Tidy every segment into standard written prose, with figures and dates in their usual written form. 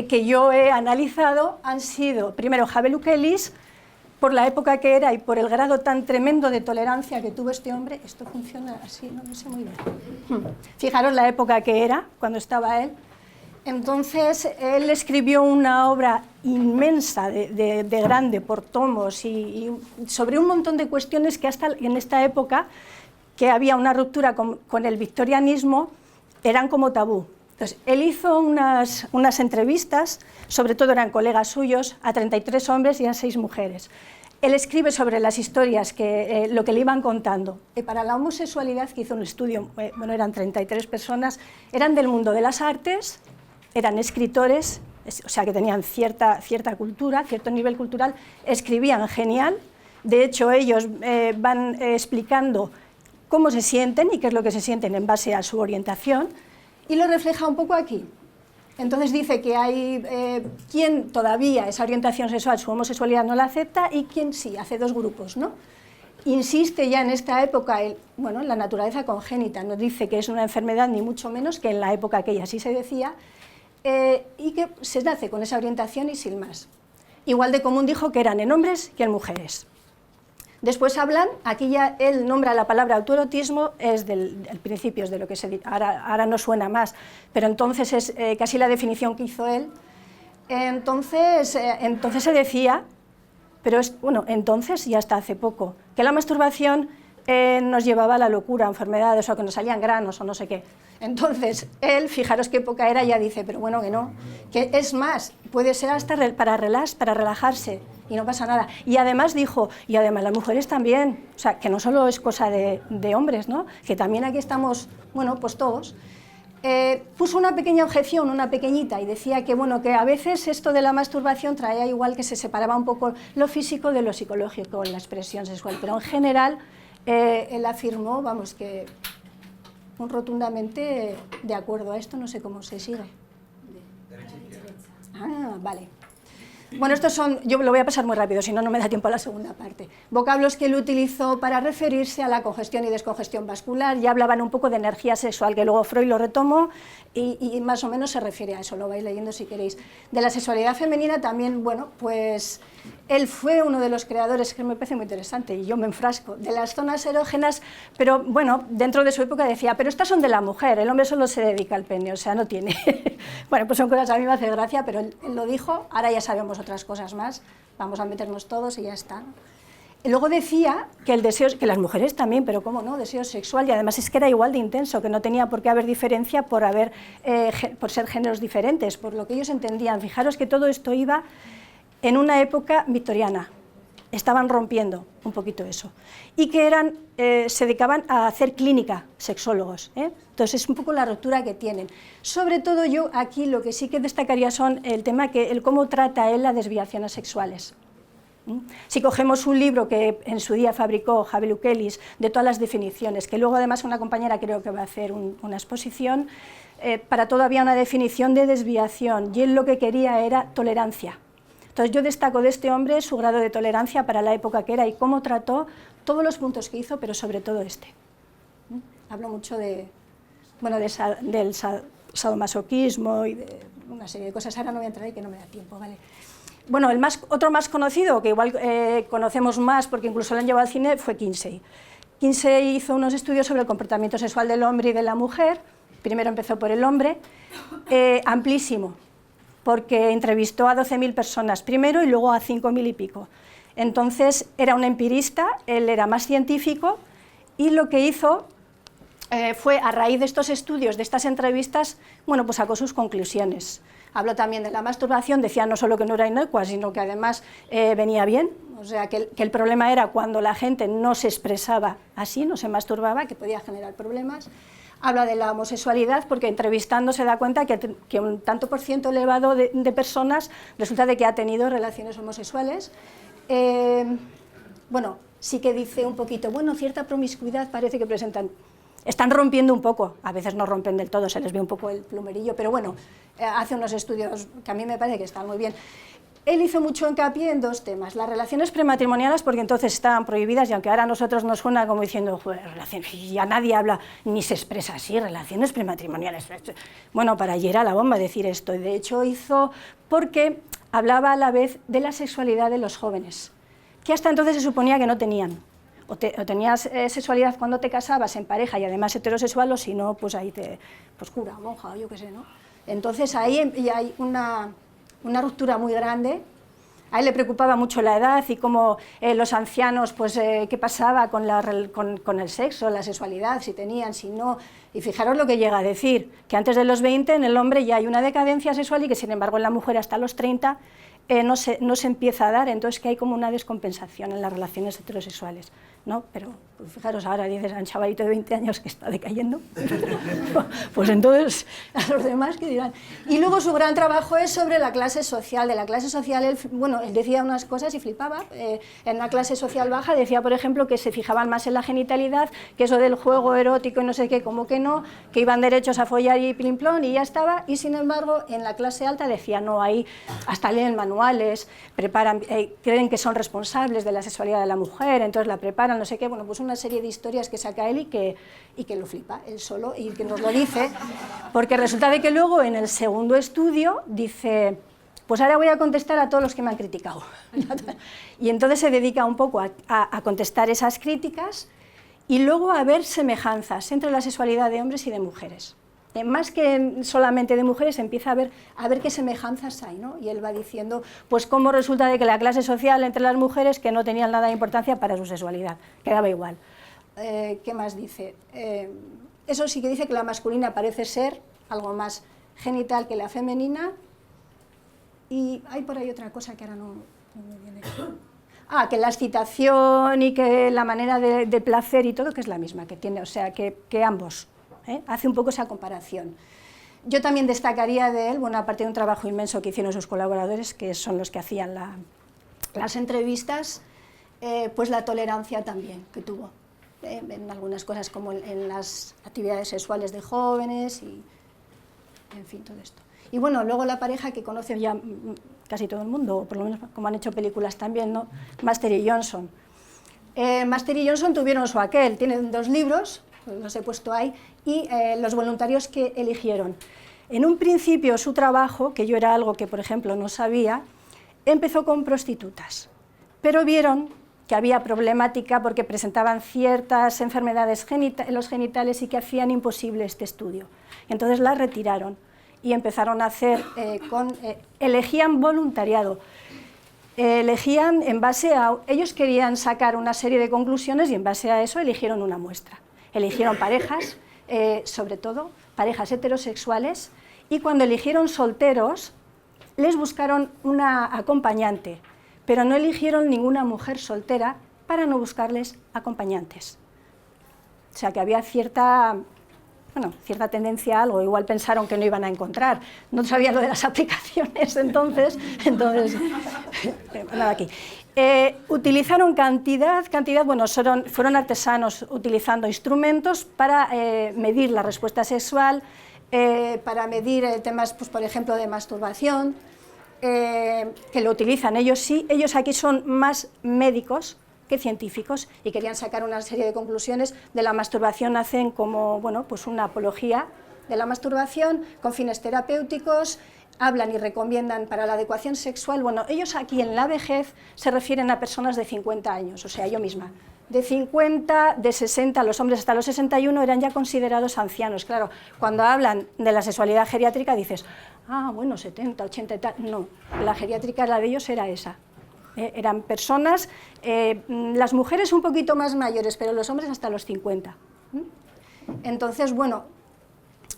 que yo he analizado han sido, primero, Jabelukelis, por la época que era y por el grado tan tremendo de tolerancia que tuvo este hombre. Esto funciona así, no sé muy bien. Fijaros la época que era, cuando estaba él. Entonces, él escribió una obra inmensa, de grande, por tomos, y sobre un montón de cuestiones que hasta en esta época, que había una ruptura con el victorianismo, eran como tabú. Entonces, él hizo unas entrevistas, sobre todo eran colegas suyos, a 33 hombres y a 6 mujeres. Él escribe sobre las historias, lo que le iban contando. Para la homosexualidad, que hizo un estudio, bueno, eran 33 personas, eran del mundo de las artes, eran escritores, o sea, que tenían cierta cultura, cierto nivel cultural, escribían genial. De hecho, ellos van explicando cómo se sienten y qué es lo que se sienten en base a su orientación, y lo refleja un poco aquí. Entonces dice que hay quien todavía esa orientación sexual, su homosexualidad no la acepta, y quien sí, hace 2 grupos, ¿no? Insiste ya en esta época en la naturaleza congénita, no dice que es una enfermedad ni mucho menos, que en la época aquella sí se decía, y que se nace con esa orientación y sin más. Igual de común dijo que eran en hombres que en mujeres. Después hablan, aquí ya él nombra la palabra autoerotismo, es del principio, es de lo que se dice, ahora no suena más, pero entonces es casi la definición que hizo él. Entonces se decía, pero entonces y hasta hace poco, que la masturbación nos llevaba a la locura, a enfermedades, o que nos salían granos o no sé qué. Entonces, él, fijaros qué época era, ya dice, pero bueno, que no, que es más, puede ser hasta para relajarse y no pasa nada. Y además dijo, y además las mujeres también, o sea, que no solo es cosa de hombres, ¿no? Que también aquí estamos, pues todos. Puso una pequeña objeción, una pequeñita, y decía que, que a veces esto de la masturbación traía igual que se separaba un poco lo físico de lo psicológico en la expresión sexual, pero en general él afirmó, que rotundamente de acuerdo a esto, no sé cómo se sigue. Ah, vale. Bueno, estos son, yo lo voy a pasar muy rápido, si no, no me da tiempo a la segunda parte. Vocablos que él utilizó para referirse a la congestión y descongestión vascular, ya hablaban un poco de energía sexual, que luego Freud lo retomó y más o menos se refiere a eso, lo vais leyendo si queréis. De la sexualidad femenina también, pues él fue uno de los creadores, que me parece muy interesante, y yo me enfrasco, de las zonas erógenas, pero dentro de su época decía, pero estas son de la mujer, el hombre solo se dedica al pene, o sea, no tiene. Bueno, pues son cosas a mí me hace gracia, pero él lo dijo, ahora ya sabemos otras cosas más, vamos a meternos todos y ya está. Luego decía que el deseo, que las mujeres también, pero cómo no, deseo sexual, y además es que era igual de intenso, que no tenía por qué haber diferencia por ser géneros diferentes, por lo que ellos entendían. Fijaros que todo esto iba en una época victoriana, estaban rompiendo un poquito eso, y que se dedicaban a hacer clínica, sexólogos, Entonces es un poco la ruptura que tienen. Sobre todo yo aquí lo que sí que destacaría son el tema el cómo trata él las desviaciones sexuales. Si cogemos un libro que en su día fabricó Jabelukelis, de todas las definiciones, que luego además una compañera creo que va a hacer una exposición, para todo había una definición de desviación, y él lo que quería era tolerancia. Entonces yo destaco de este hombre su grado de tolerancia para la época que era y cómo trató todos los puntos que hizo, pero sobre todo este. Hablo mucho del sadomasoquismo y de una serie de cosas, ahora no voy a entrar ahí que no me da tiempo, ¿vale? Bueno, otro más conocido, que igual conocemos más porque incluso lo han llevado al cine, fue Kinsey. Kinsey hizo unos estudios sobre el comportamiento sexual del hombre y de la mujer, primero empezó por el hombre, amplísimo, porque entrevistó a 12.000 personas primero y luego a 5.000 y pico. Entonces era un empirista, él era más científico, y lo que hizo fue, a raíz de estos estudios, de estas entrevistas, pues sacó sus conclusiones. Habló también de la masturbación, decía no solo que no era inocua, sino que además venía bien, o sea que el problema era cuando la gente no se expresaba así, no se masturbaba, que podía generar problemas. Habla de la homosexualidad, porque entrevistando se da cuenta que un tanto por ciento elevado de personas resulta de que ha tenido relaciones homosexuales. Sí que dice un poquito, cierta promiscuidad parece que presentan. Están rompiendo un poco, a veces no rompen del todo, se les ve un poco el plumerillo, pero hace unos estudios que a mí me parece que están muy bien. él hizo mucho hincapié en dos temas, las relaciones prematrimoniales, porque entonces estaban prohibidas, y aunque ahora a nosotros nos suena como diciendo, joder, ya nadie habla ni se expresa así, relaciones prematrimoniales. Bueno, para allí era la bomba decir esto, y de hecho hizo porque hablaba a la vez de la sexualidad de los jóvenes, que hasta entonces se suponía que no tenían. O tenías sexualidad cuando te casabas en pareja y además heterosexual, o si no, pues ahí pues cura, monja, o yo qué sé, ¿no? Entonces ahí hay una ruptura muy grande. A él le preocupaba mucho la edad y cómo los ancianos, pues qué pasaba con el sexo, la sexualidad, si tenían, si no. Y fijaros lo que llega a decir, que antes de los 20 en el hombre ya hay una decadencia sexual y que sin embargo en la mujer hasta los 30 no se empieza a dar, entonces que hay como una descompensación en las relaciones heterosexuales, ¿no? Pero pues fijaros, ahora dices a un chavalito de 20 años que está decayendo, pues entonces a los demás que dirán. Y luego su gran trabajo es sobre la clase social. De la clase social, él decía unas cosas y flipaba. En una clase social baja decía, por ejemplo, que se fijaban más en la genitalidad, que eso del juego erótico y no sé qué, como que no, que iban derechos a follar y plimplón y ya estaba, y sin embargo en la clase alta decía, no, ahí hasta leen manuales, preparan, creen que son responsables de la sexualidad de la mujer, entonces la preparan, no sé qué, bueno, pues una serie de historias que saca él y que lo flipa él solo y que nos lo dice, porque resulta de que luego en el segundo estudio dice, pues ahora voy a contestar a todos los que me han criticado. Y entonces se dedica un poco a contestar esas críticas y luego a ver semejanzas entre la sexualidad de hombres y de mujeres. Más que solamente de mujeres, empieza a ver qué semejanzas hay, ¿no? Y él va diciendo, pues cómo resulta de que la clase social entre las mujeres que no tenían nada de importancia para su sexualidad, quedaba igual. ¿Qué más dice? Eso sí que dice que la masculina parece ser algo más genital que la femenina, y hay por ahí otra cosa que ahora no me viene. Que la excitación y que la manera de placer y todo, que es la misma que tiene, o sea, que ambos. Hace un poco esa comparación. Yo también destacaría de él, bueno, aparte de un trabajo inmenso que hicieron sus colaboradores, que son los que hacían las entrevistas, pues la tolerancia también que tuvo en algunas cosas, como en las actividades sexuales de jóvenes y, en fin, todo esto. Y bueno, luego la pareja que conoce ya casi todo el mundo, o por lo menos como han hecho películas también, ¿no? Master y Johnson. Master y Johnson tuvieron su aquel, tienen 2 libros, los he puesto ahí, y los voluntarios que eligieron. En un principio su trabajo, que yo era algo que por ejemplo no sabía, empezó con prostitutas, pero vieron que había problemática porque presentaban ciertas enfermedades en los genitales y que hacían imposible este estudio. Entonces las retiraron y empezaron a hacer, elegían voluntariado. Elegían en base a, ellos querían sacar una serie de conclusiones y en base a eso eligieron una muestra. Eligieron parejas, sobre todo parejas heterosexuales, y cuando eligieron solteros les buscaron una acompañante, pero no eligieron ninguna mujer soltera para no buscarles acompañantes. O sea que había cierta tendencia a algo, igual pensaron que no iban a encontrar, no sabían lo de las aplicaciones entonces nada aquí. Utilizaron cantidad, bueno, fueron artesanos utilizando instrumentos para medir la respuesta sexual, para medir temas, pues, por ejemplo, de masturbación, que lo utilizan ellos sí, ellos aquí son más médicos que científicos y querían sacar una serie de conclusiones de la masturbación, hacen como, bueno, pues una apología de la masturbación con fines terapéuticos, hablan y recomiendan para la adecuación sexual. Bueno, ellos aquí en la vejez se refieren a personas de 50 años, o sea, yo misma. De 50, de 60, los hombres hasta los 61 eran ya considerados ancianos. Claro, cuando hablan de la sexualidad geriátrica dices, bueno, 70, 80 y tal. No, la geriátrica, la de ellos era esa. Eran personas, las mujeres un poquito más mayores, pero los hombres hasta los 50. Entonces, bueno,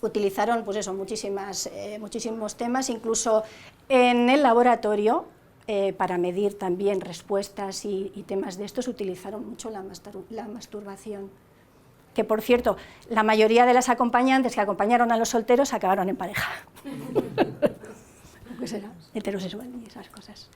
utilizaron pues eso, muchísimos temas, incluso en el laboratorio, para medir también respuestas y temas de estos, utilizaron mucho la masturbación. Que, por cierto, la mayoría de las acompañantes que acompañaron a los solteros acabaron en pareja. Pues era heterosexual y esas cosas.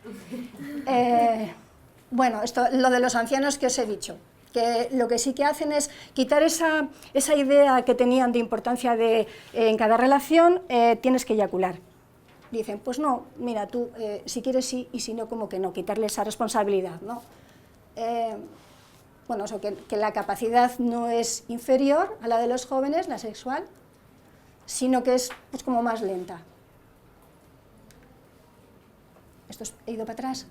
Bueno, lo de los ancianos que os he dicho, que lo que sí que hacen es quitar esa idea que tenían de importancia de en cada relación tienes que eyacular. dicen, pues no, mira, tú si quieres sí y si no, como que no, quitarle esa responsabilidad, ¿no? Bueno, eso, que la capacidad no es inferior a la de los jóvenes, la sexual, sino que es pues, como más lenta. ¿Esto he ido para atrás?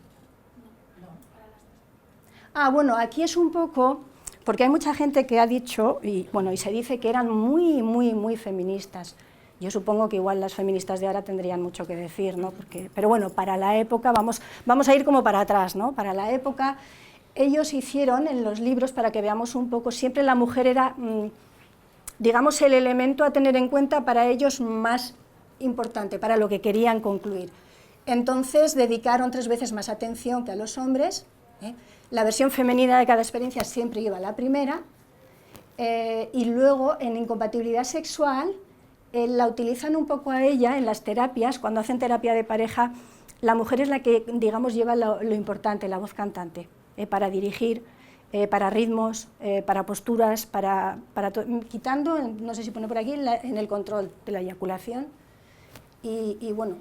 Ah, bueno, aquí es un poco, porque hay mucha gente que ha dicho, y bueno, y se dice que eran muy feministas. Yo supongo que igual las feministas de ahora tendrían mucho que decir, ¿no? Pero bueno, para la época, vamos a ir como para atrás, ¿no? Para la época, ellos hicieron en los libros, para que veamos un poco, siempre la mujer era, digamos, el elemento a tener en cuenta para ellos más importante, para lo que querían concluir. Entonces dedicaron 3 veces más atención que a los hombres. La versión femenina de cada experiencia siempre iba a la primera, y luego en incompatibilidad sexual la utilizan un poco a ella en las terapias. Cuando hacen terapia de pareja, la mujer es la que, digamos, lleva lo importante, la voz cantante, para dirigir, para ritmos, para posturas, quitando, no sé si pone por aquí, en el control de la eyaculación y bueno,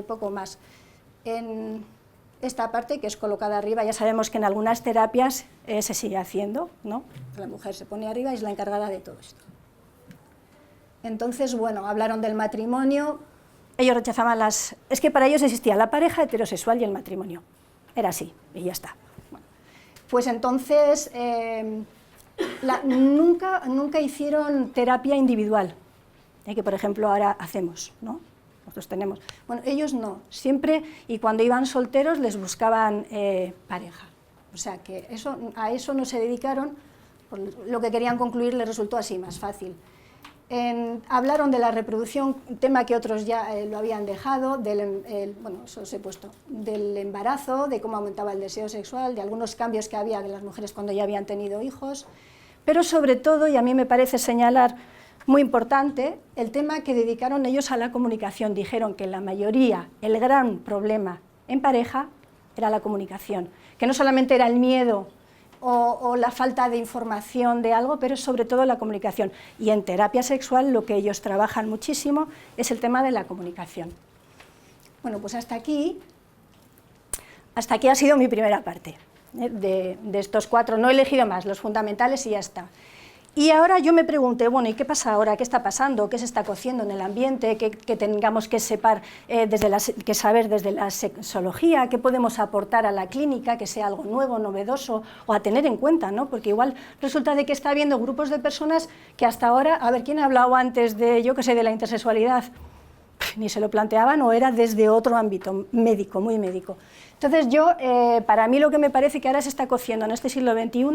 poco más. En esta parte que es colocada arriba, ya sabemos que en algunas terapias se sigue haciendo, ¿no? La mujer se pone arriba y es la encargada de todo esto. Entonces, bueno, hablaron del matrimonio, ellos rechazaban es que para ellos existía la pareja heterosexual y el matrimonio, era así, y ya está. Bueno, pues entonces, nunca hicieron terapia individual, que por ejemplo ahora hacemos, ¿no? Nosotros tenemos. Bueno, ellos no, siempre, y cuando iban solteros les buscaban pareja. O sea que a eso no se dedicaron, por lo que querían concluir les resultó así más fácil. Hablaron de la reproducción, tema que otros ya lo habían dejado, bueno, eso os he puesto, del embarazo, de cómo aumentaba el deseo sexual, de algunos cambios que había de las mujeres cuando ya habían tenido hijos, pero sobre todo, y a mí me parece señalar muy importante, el tema que dedicaron ellos a la comunicación. Dijeron que la mayoría, el gran problema en pareja era la comunicación, que no solamente era el miedo o la falta de información de algo, pero sobre todo la comunicación. Y en terapia sexual lo que ellos trabajan muchísimo es el tema de la comunicación. Bueno, pues hasta aquí ha sido mi primera parte de estos 4. No he elegido más, los fundamentales y ya está. Y ahora yo me pregunté, bueno, ¿y qué pasa ahora? ¿Qué está pasando? ¿Qué se está cociendo en el ambiente? ¿Qué tengamos que saber desde la sexología? ¿Qué podemos aportar a la clínica que sea algo nuevo, novedoso o a tener en cuenta, ¿no? Porque igual resulta de que está habiendo grupos de personas que hasta ahora, a ver, ¿quién ha hablado antes de, yo qué sé, de la intersexualidad? Ni se lo planteaban o era desde otro ámbito médico, muy médico. Entonces para mí lo que me parece que ahora se está cociendo en este siglo XXI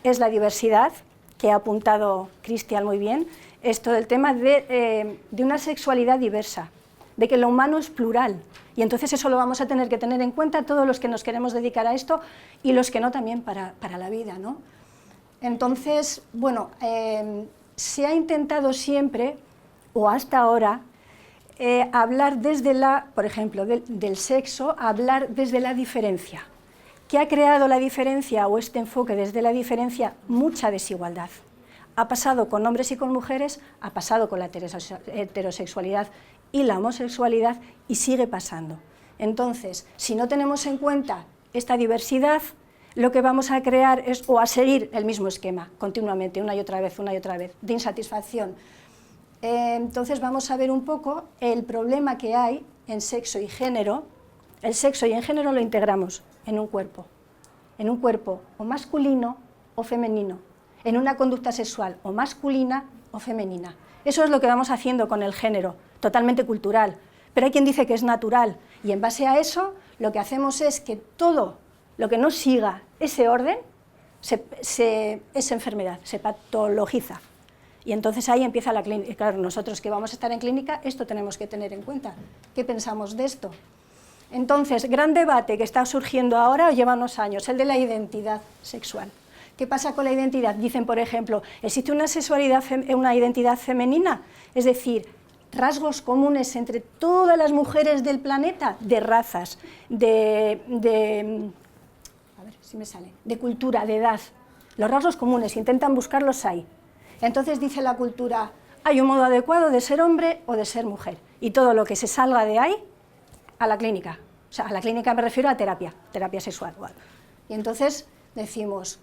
es la diversidad, que ha apuntado Cristian muy bien, esto del tema de una sexualidad diversa, de que lo humano es plural, y entonces eso lo vamos a tener que tener en cuenta todos los que nos queremos dedicar a esto y los que no también para la vida, ¿no? Entonces, bueno, se ha intentado siempre, o hasta ahora, hablar desde por ejemplo, del sexo, hablar desde la diferencia. ¿Qué ha creado la diferencia o este enfoque desde la diferencia? Mucha desigualdad. Ha pasado con hombres y con mujeres, ha pasado con la heterosexualidad y la homosexualidad y sigue pasando. Entonces, si no tenemos en cuenta esta diversidad, lo que vamos a crear es o a seguir el mismo esquema continuamente, una y otra vez, de insatisfacción. Entonces vamos a ver un poco el problema que hay en sexo y género. El sexo y el género lo integramos en un cuerpo o masculino o femenino, en una conducta sexual o masculina o femenina. Eso es lo que vamos haciendo con el género, totalmente cultural, pero hay quien dice que es natural, y en base a eso lo que hacemos es que todo lo que no siga ese orden es enfermedad, se patologiza. Y entonces ahí empieza la clínica. Claro, nosotros que vamos a estar en clínica, esto tenemos que tener en cuenta. ¿Qué pensamos de esto? Entonces, gran debate que está surgiendo ahora o lleva unos años, el de la identidad sexual. ¿Qué pasa con la identidad? Dicen, por ejemplo, ¿existe una sexualidad, una identidad femenina? Es decir, rasgos comunes entre todas las mujeres del planeta, de razas, de cultura, de edad. Los rasgos comunes, intentan buscarlos ahí. Entonces dice la cultura, hay un modo adecuado de ser hombre o de ser mujer. y todo lo que se salga de ahí a la clínica. O sea, a la clínica me refiero a terapia sexual. Y entonces decimos,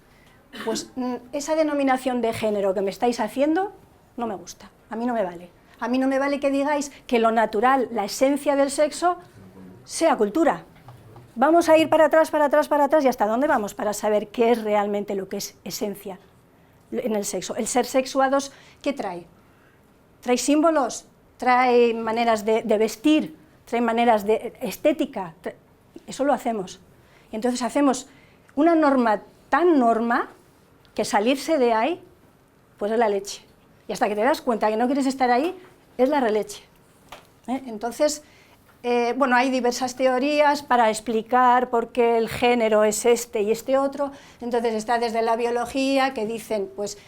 pues esa denominación de género que me estáis haciendo no me gusta, a mí no me vale. A mí no me vale que digáis que lo natural, la esencia del sexo, sea cultura. Vamos a ir para atrás, y ¿hasta dónde vamos para saber qué es realmente lo que es esencia en el sexo? El ser sexuados, ¿qué trae? Trae símbolos, trae maneras de vestir, trae maneras de estética, eso lo hacemos. Y entonces hacemos una norma tan norma que salirse de ahí, pues es la leche. Y hasta que te das cuenta que no quieres estar ahí, es la releche. Entonces, bueno, hay diversas teorías para explicar por qué el género es este y este otro. Entonces está desde la biología, que dicen, pues,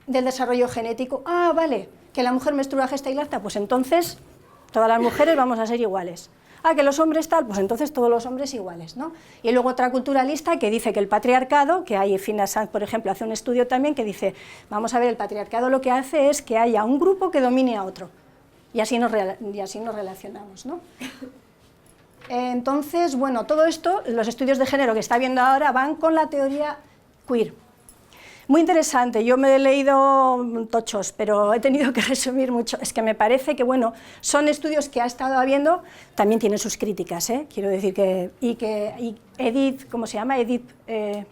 del desarrollo genético, vale, que la mujer menstrua, gesta y lacta, pues entonces todas las mujeres vamos a ser iguales. Que los hombres tal, pues entonces todos los hombres iguales, ¿no? Y luego otra culturalista que dice que el patriarcado, que hay Fina Sanz, por ejemplo, hace un estudio también que dice, vamos a ver, el patriarcado lo que hace es que haya un grupo que domine a otro, y así nos relacionamos, ¿no? Entonces, bueno, todo esto, los estudios de género que está viendo ahora van con la teoría queer. Muy interesante, yo me he leído tochos, pero he tenido que resumir mucho. Es que me parece que, bueno, son estudios que ha estado habiendo, también tienen sus críticas, quiero decir que Edith, ¿cómo se llama? Edith, el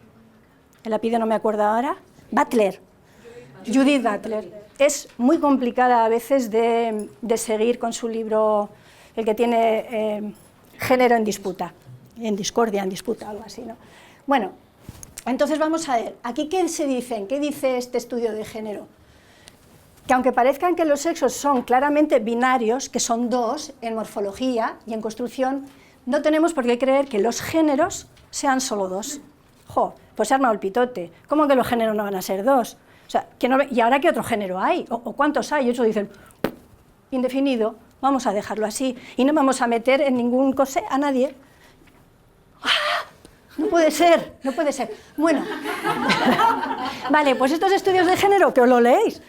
apellido no me acuerdo ahora, Butler, Judith Butler. Es muy complicada a veces de seguir con su libro, el que tiene género en disputa, en discordia, en disputa, algo así, ¿no? Bueno, entonces vamos a ver, aquí ¿qué se dicen? ¿Qué dice este estudio de género? Que aunque parezcan que los sexos son claramente binarios, que son dos en morfología y en construcción, no tenemos por qué creer que los géneros sean solo dos. Pues se ha armado el pitote. ¿Cómo que los géneros no van a ser dos? O sea, ¿y ahora qué otro género hay? ¿O cuántos hay? Y ellos dicen, indefinido, vamos a dejarlo así. Y no vamos a meter en ningún cosé a nadie. No puede ser, no puede ser. Bueno, vale, pues estos estudios de género, que os lo leéis,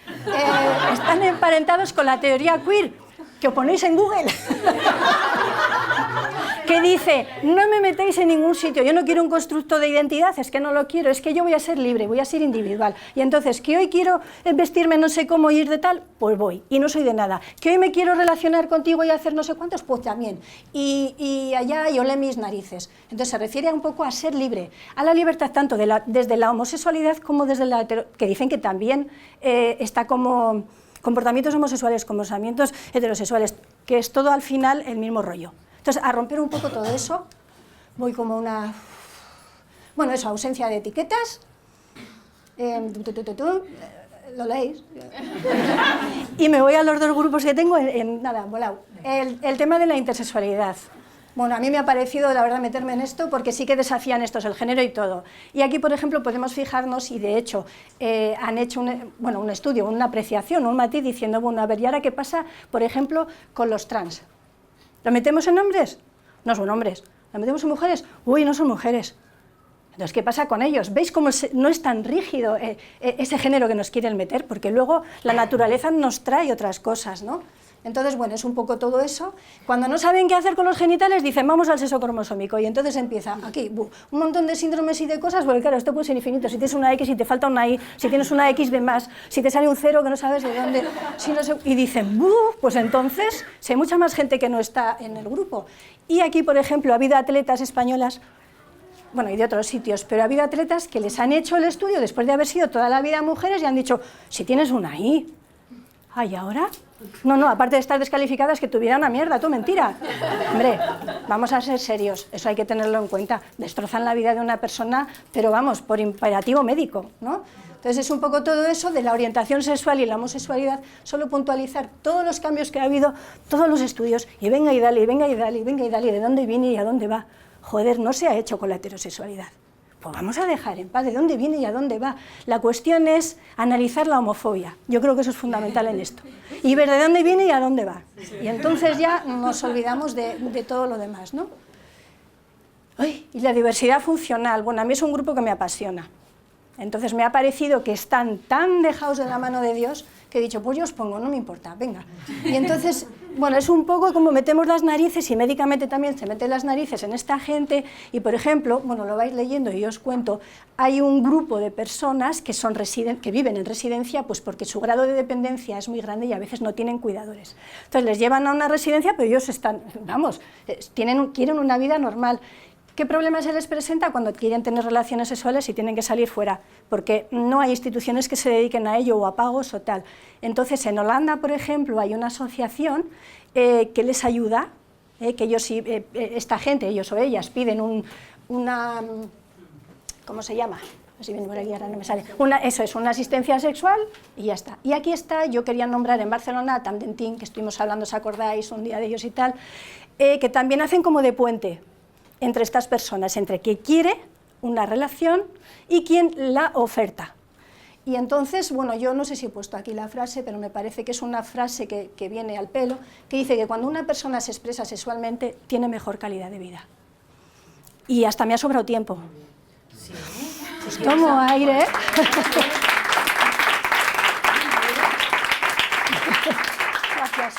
están emparentados con la teoría queer, que os ponéis en Google, que dice, no me metéis en ningún sitio, yo no quiero un constructo de identidad, es que no lo quiero, es que yo voy a ser libre, voy a ser individual. Y entonces, que hoy quiero vestirme no sé cómo, ir de tal, pues voy, y no soy de nada. Que hoy me quiero relacionar contigo y hacer no sé cuántos, pues también. Y allá y olé mis narices. Entonces se refiere un poco a ser libre, a la libertad tanto desde la homosexualidad como desde la que dicen que también está como comportamientos homosexuales, comportamientos heterosexuales, que es todo al final el mismo rollo. Entonces, a romper un poco todo eso, voy como una... Bueno, eso, ausencia de etiquetas, lo leéis, y me voy a los dos grupos que tengo nada, volado. El tema de la intersexualidad. Bueno, a mí me ha parecido, la verdad, meterme en esto porque sí que desafían estos, el género y todo. Y aquí, por ejemplo, podemos fijarnos, y de hecho han hecho un estudio, una apreciación, un matiz diciendo, bueno, a ver, ¿y ahora qué pasa, por ejemplo, con los trans? ¿Lo metemos en hombres? No son hombres. ¿Lo metemos en mujeres? Uy, no son mujeres. Entonces, ¿qué pasa con ellos? ¿Veis cómo no es tan rígido ese género que nos quieren meter? Porque luego la naturaleza nos trae otras cosas, ¿no? Entonces, bueno, es un poco todo eso. Cuando no saben qué hacer con los genitales, dicen, vamos al sexo cromosómico. Y entonces empieza aquí un montón de síndromes y de cosas, porque claro, esto puede ser infinito. Si tienes una X y te falta una Y, si tienes una X de más, si te sale un cero que no sabes de dónde... Si no sé, y dicen, pues entonces, si hay mucha más gente que no está en el grupo. Y aquí, por ejemplo, ha habido atletas españolas, bueno, y de otros sitios, pero ha habido atletas que les han hecho el estudio después de haber sido toda la vida mujeres y han dicho, si tienes una Y, ¿y ahora? No, aparte de estar descalificadas, que tuviera una mierda, tú, mentira. Hombre, vamos a ser serios, eso hay que tenerlo en cuenta. Destrozan la vida de una persona, pero vamos, por imperativo médico, ¿no? Entonces es un poco todo eso de la orientación sexual y la homosexualidad, solo puntualizar todos los cambios que ha habido, todos los estudios, y venga y dale, y venga y dale, y venga y dale, de dónde viene y a dónde va. Joder, no se ha hecho con la heterosexualidad. Pues vamos a dejar en paz de dónde viene y a dónde va. La cuestión es analizar la homofobia. Yo creo que eso es fundamental en esto. Y ver de dónde viene y a dónde va. Y entonces ya nos olvidamos de todo lo demás, ¿no? Y la diversidad funcional. Bueno, a mí es un grupo que me apasiona. Entonces me ha parecido que están tan dejados de la mano de Dios que he dicho, pues yo os pongo, no me importa, venga. Y entonces, bueno, es un poco como metemos las narices, y médicamente también se meten las narices en esta gente, y por ejemplo, bueno, lo vais leyendo y yo os cuento, hay un grupo de personas que, que viven en residencia, pues porque su grado de dependencia es muy grande y a veces no tienen cuidadores. Entonces les llevan a una residencia, pero ellos están, vamos, quieren una vida normal. ¿Qué problema se les presenta cuando quieren tener relaciones sexuales y tienen que salir fuera? Porque no hay instituciones que se dediquen a ello o a pagos o tal. Entonces, en Holanda, por ejemplo, hay una asociación que les ayuda, que ellos, esta gente, ellos o ellas, piden una... ¿Cómo se llama? Si viene por aquí, ahora no me sale. Eso es, una asistencia sexual y ya está. Y aquí está, yo quería nombrar en Barcelona a Tamdentín, que estuvimos hablando, ¿os acordáis? Un día de ellos y tal, que también hacen como de puente entre estas personas, entre quien quiere una relación y quien la oferta. Y entonces, bueno, yo no sé si he puesto aquí la frase, pero me parece que es una frase que viene al pelo, que dice que cuando una persona se expresa sexualmente, tiene mejor calidad de vida. Y hasta me ha sobrado tiempo. Sí. Pues tomo aire. Gracias.